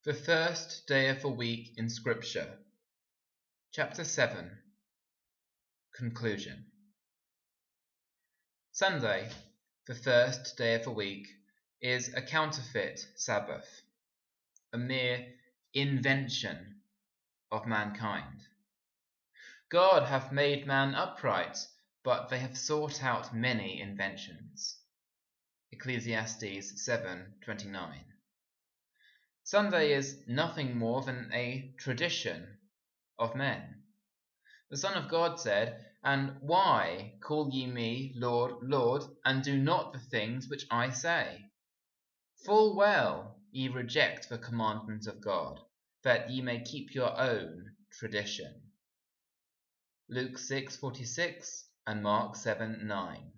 The first day of the week in Scripture. Chapter 7. Conclusion. Sunday, the first day of the week, is a counterfeit Sabbath, a mere invention of mankind. God hath made man upright, but they have sought out many inventions. Ecclesiastes 7:29. Sunday is nothing more than a tradition of men. The Son of God said, "And why call ye me Lord, Lord, and do not the things which I say? Full well ye reject the commandments of God, that ye may keep your own tradition." Luke 6:46 and Mark 7:9.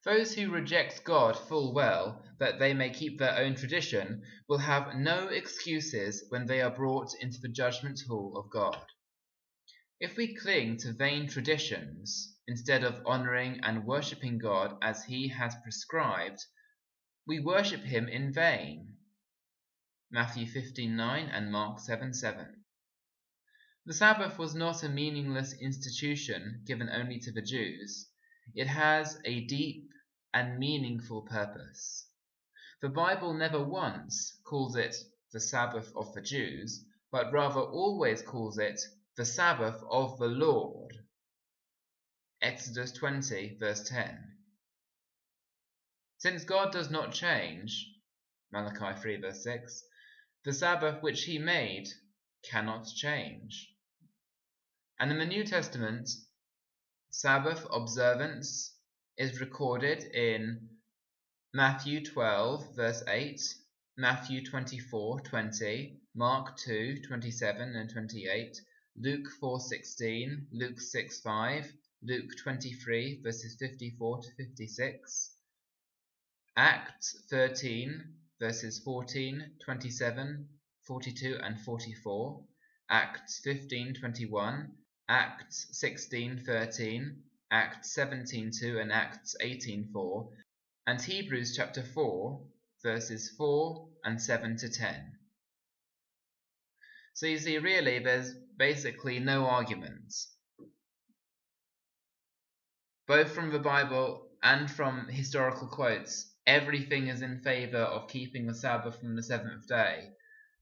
Those who reject God full well, that they may keep their own tradition, will have no excuses when they are brought into the judgment hall of God. If we cling to vain traditions, instead of honouring and worshipping God as he has prescribed, we worship him in vain. Matthew 15:9 and Mark 7:7. The Sabbath was not a meaningless institution given only to the Jews. It has a deep and meaningful purpose. The Bible never once calls it the Sabbath of the Jews, but rather always calls it the Sabbath of the Lord. Exodus 20 verse 10. Since God does not change, Malachi 3 verse 6, the Sabbath which he made cannot change. And in the New Testament, Sabbath observance is recorded in Matthew 12 verse 8, Matthew 24:20, Mark 2:27 and 28, Luke 4:16, Luke 6:5, Luke 23 verses 54 to 56, Acts 13 verses 14, 27, 42 and 44, Acts 15:21, Acts 16:13, Acts 17:2 and Acts 18:4, and Hebrews chapter 4 verses 4 and 7 to 10. So you see, really there's basically no arguments. Both from the Bible and from historical quotes, everything is in favour of keeping the Sabbath from the seventh day.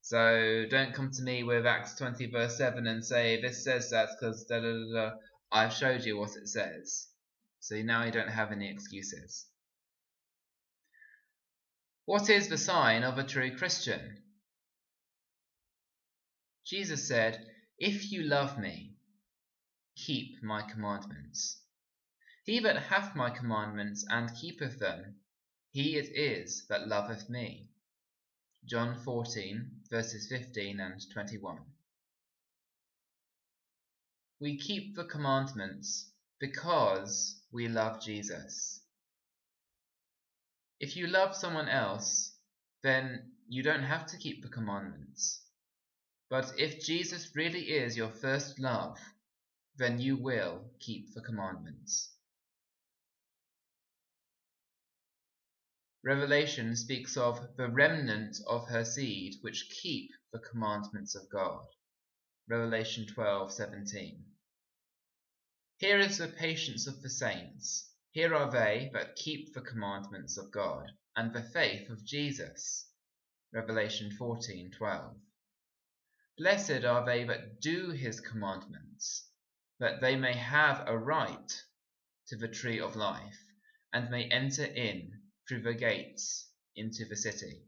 So don't come to me with Acts 20 verse 7 and say this says that because da da da da. I've showed you what it says. So now you don't have any excuses. What is the sign of a true Christian? Jesus said, "If you love me, keep my commandments. He that hath my commandments and keepeth them, he it is that loveth me." John 14 verses 15 and 21. We keep the commandments because we love Jesus. If you love someone else, then you don't have to keep the commandments. But if Jesus really is your first love, then you will keep the commandments. Revelation speaks of the remnant of her seed which keep the commandments of God. Revelation 12:17. Here is the patience of the saints. Here are they that keep the commandments of God and the faith of Jesus. Revelation 14:12. Blessed are they that do his commandments, that they may have a right to the tree of life, and may enter in through the gates into the city.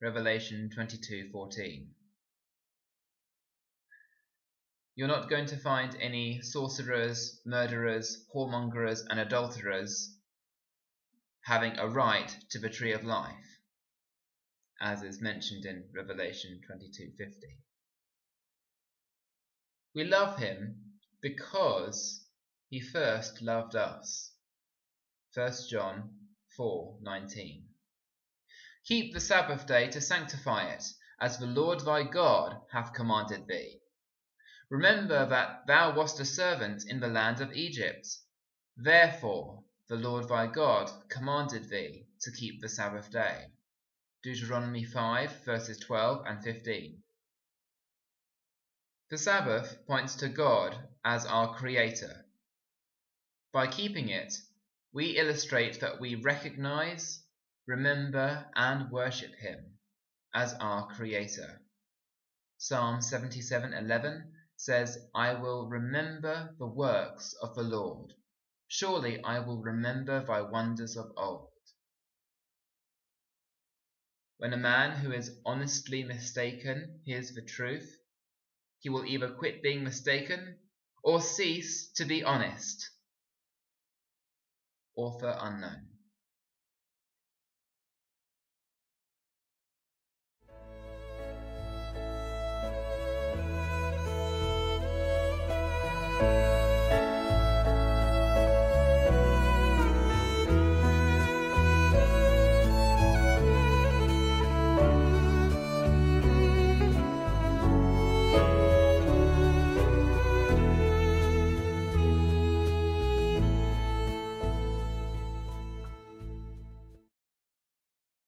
Revelation 22:14. You're not going to find any sorcerers, murderers, whoremongers and adulterers having a right to the tree of life, as is mentioned in Revelation 22:50. We love him because he first loved us. 1 John 4:19. Keep the Sabbath day to sanctify it, as the Lord thy God hath commanded thee. Remember that thou wast a servant in the land of Egypt. Therefore the Lord thy God commanded thee to keep the Sabbath day. Deuteronomy 5 verses 12 and 15. The Sabbath points to God as our Creator. By keeping it, we illustrate that we recognize, remember, and worship Him as our Creator. Psalm 77:11 says, I will remember the works of the Lord. Surely I will remember thy wonders of old. When a man who is honestly mistaken hears the truth, he will either quit being mistaken or cease to be honest. Author unknown.